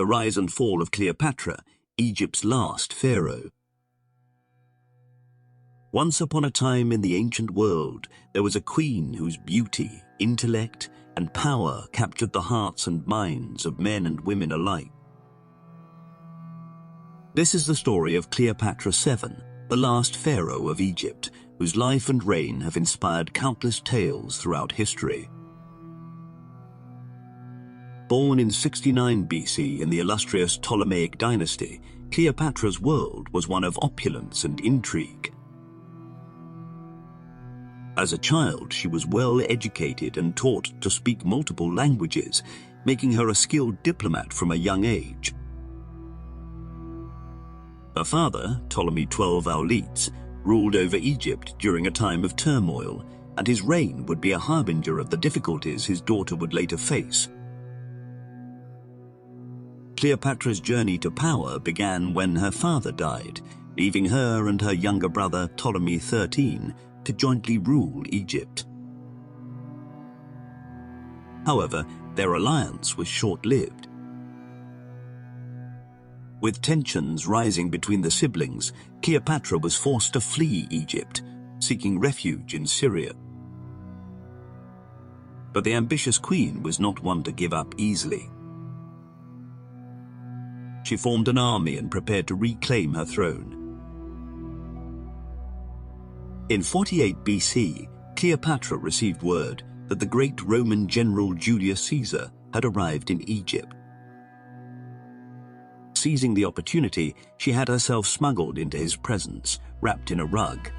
the rise and fall of Cleopatra, Egypt's last pharaoh. Once upon a time in the ancient world, there was a queen whose beauty, intellect, and power captured the hearts and minds of men and women alike. This is the story of Cleopatra VII, the last pharaoh of Egypt, whose life and reign have inspired countless tales throughout history. Born in 69 BC in the illustrious Ptolemaic dynasty, Cleopatra's world was one of opulence and intrigue. As a child, she was well educated and taught to speak multiple languages, making her a skilled diplomat from a young age. Her father, Ptolemy XII Auletes, ruled over Egypt during a time of turmoil, and his reign would be a harbinger of the difficulties his daughter would later face. Cleopatra's journey to power began when her father died, leaving her and her younger brother Ptolemy XIII to jointly rule Egypt. However, their alliance was short-lived. With tensions rising between the siblings, Cleopatra was forced to flee Egypt, seeking refuge in Syria. But the ambitious queen was not one to give up easily. She formed an army and prepared to reclaim her throne. In 48 BC, Cleopatra received word that the great Roman general Julius Caesar had arrived in Egypt. Seizing the opportunity, she had herself smuggled into his presence, wrapped in a rug.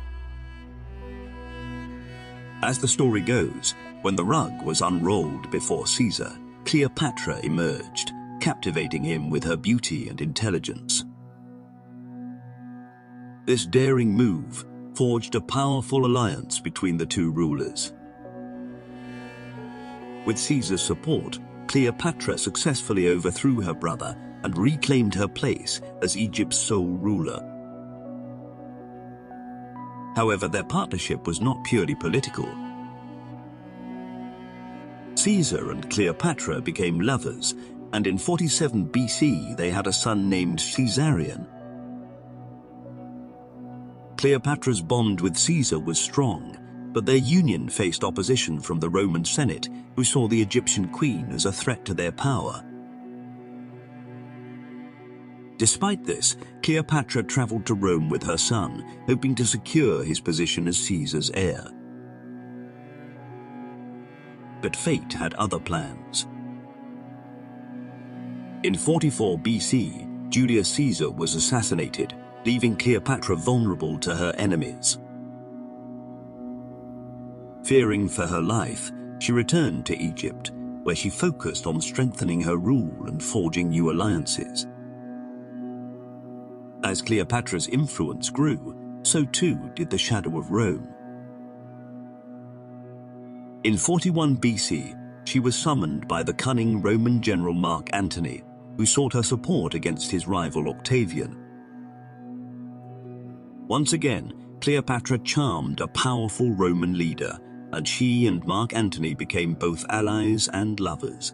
As the story goes, when the rug was unrolled before Caesar, Cleopatra emerged, captivating him with her beauty and intelligence. This daring move forged a powerful alliance between the two rulers. With Caesar's support, Cleopatra successfully overthrew her brother and reclaimed her place as Egypt's sole ruler. However, their partnership was not purely political. Caesar and Cleopatra became lovers, and in 47 BC they had a son named Caesarion. Cleopatra's bond with Caesar was strong, but their union faced opposition from the Roman Senate, who saw the Egyptian queen as a threat to their power. Despite this, Cleopatra traveled to Rome with her son, hoping to secure his position as Caesar's heir. But fate had other plans. In 44 BC, Julius Caesar was assassinated, leaving Cleopatra vulnerable to her enemies. Fearing for her life, she returned to Egypt, where she focused on strengthening her rule and forging new alliances. As Cleopatra's influence grew, so too did the shadow of Rome. In 41 BC, she was summoned by the cunning Roman general Mark Antony, who sought her support against his rival Octavian. Once again, Cleopatra charmed a powerful Roman leader, and she and Mark Antony became both allies and lovers.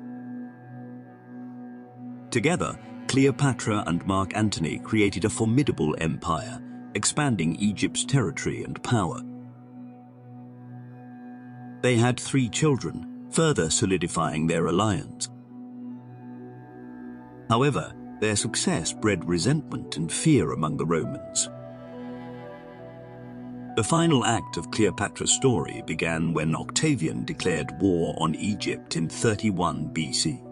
Together, Cleopatra and Mark Antony created a formidable empire, expanding Egypt's territory and power. They had 3 children, further solidifying their alliance. However, their success bred resentment and fear among the Romans. The final act of Cleopatra's story began when Octavian declared war on Egypt in 31 BC.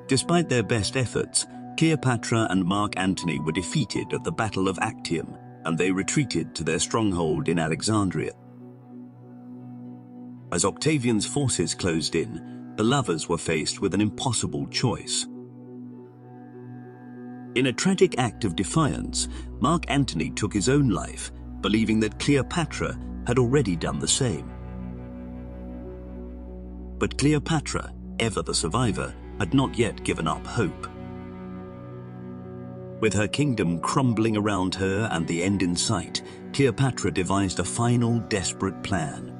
Despite their best efforts, Cleopatra and Mark Antony were defeated at the Battle of Actium, and they retreated to their stronghold in Alexandria. As Octavian's forces closed in, the lovers were faced with an impossible choice. In a tragic act of defiance, Mark Antony took his own life, believing that Cleopatra had already done the same. But Cleopatra, ever the survivor, had not yet given up hope. With her kingdom crumbling around her and the end in sight, Cleopatra devised a final desperate plan.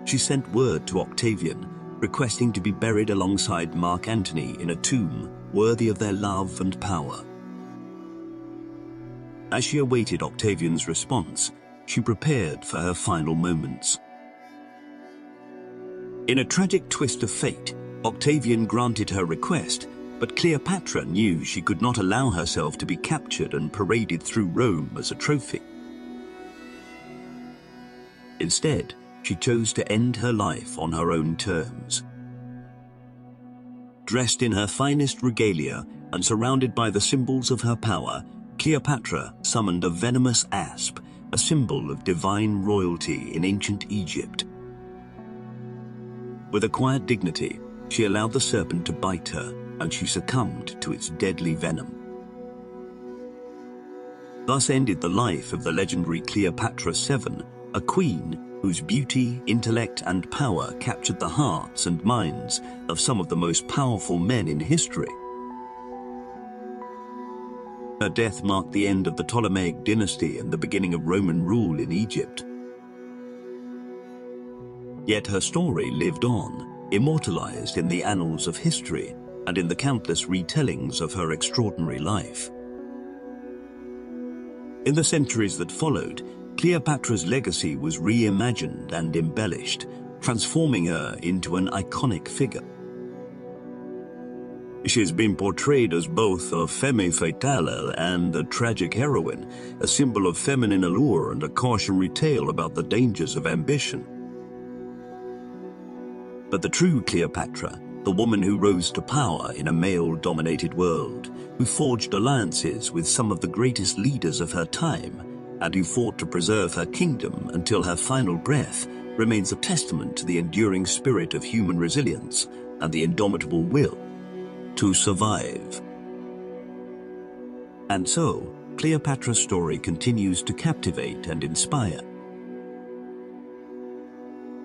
She sent word to Octavian, requesting to be buried alongside Mark Antony in a tomb worthy of their love and power. As she awaited Octavian's response, she prepared for her final moments. In a tragic twist of fate, Octavian granted her request, but Cleopatra knew she could not allow herself to be captured and paraded through Rome as a trophy. Instead, she chose to end her life on her own terms. Dressed in her finest regalia and surrounded by the symbols of her power, Cleopatra summoned a venomous asp, a symbol of divine royalty in ancient Egypt. With a quiet dignity, she allowed the serpent to bite her, and she succumbed to its deadly venom. Thus ended the life of the legendary Cleopatra VII, a queen whose beauty, intellect, and power captured the hearts and minds of some of the most powerful men in history. Her death marked the end of the Ptolemaic dynasty and the beginning of Roman rule in Egypt. Yet her story lived on, immortalized in the annals of history and in the countless retellings of her extraordinary life. In the centuries that followed, Cleopatra's legacy was reimagined and embellished, transforming her into an iconic figure. She has been portrayed as both a femme fatale and a tragic heroine, a symbol of feminine allure and a cautionary tale about the dangers of ambition. But the true Cleopatra, the woman who rose to power in a male-dominated world, who forged alliances with some of the greatest leaders of her time, and who fought to preserve her kingdom until her final breath, remains a testament to the enduring spirit of human resilience and the indomitable will to survive. And so, Cleopatra's story continues to captivate and inspire.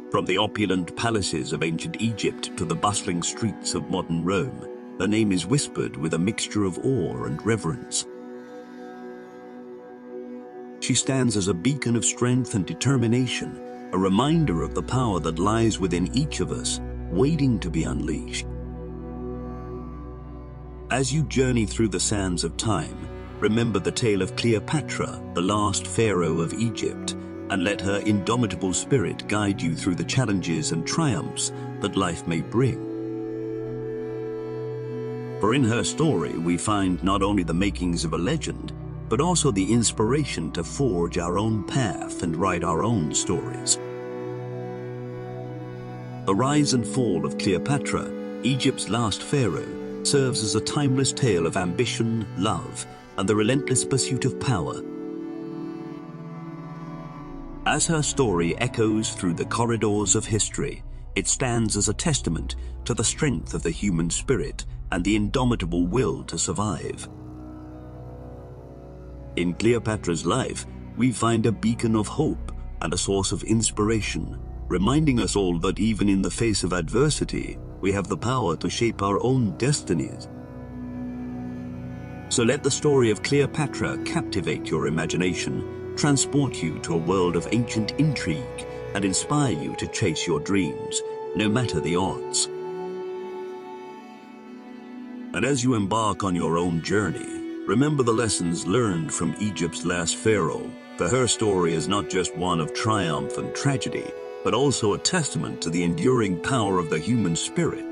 From the opulent palaces of ancient Egypt to the bustling streets of modern Rome, her name is whispered with a mixture of awe and reverence. She stands as a beacon of strength and determination, a reminder of the power that lies within each of us, waiting to be unleashed. As you journey through the sands of time, remember the tale of Cleopatra, the last pharaoh of Egypt, and let her indomitable spirit guide you through the challenges and triumphs that life may bring. For in her story, we find not only the makings of a legend, but also the inspiration to forge our own path and write our own stories. The rise and fall of Cleopatra, Egypt's last pharaoh, serves as a timeless tale of ambition, love, and the relentless pursuit of power. As her story echoes through the corridors of history, it stands as a testament to the strength of the human spirit and the indomitable will to survive. In Cleopatra's life, we find a beacon of hope and a source of inspiration, reminding us all that even in the face of adversity, we have the power to shape our own destinies. So let the story of Cleopatra captivate your imagination, transport you to a world of ancient intrigue, and inspire you to chase your dreams, no matter the odds. And as you embark on your own journey, remember the lessons learned from Egypt's last pharaoh, for her story is not just one of triumph and tragedy, but also a testament to the enduring power of the human spirit.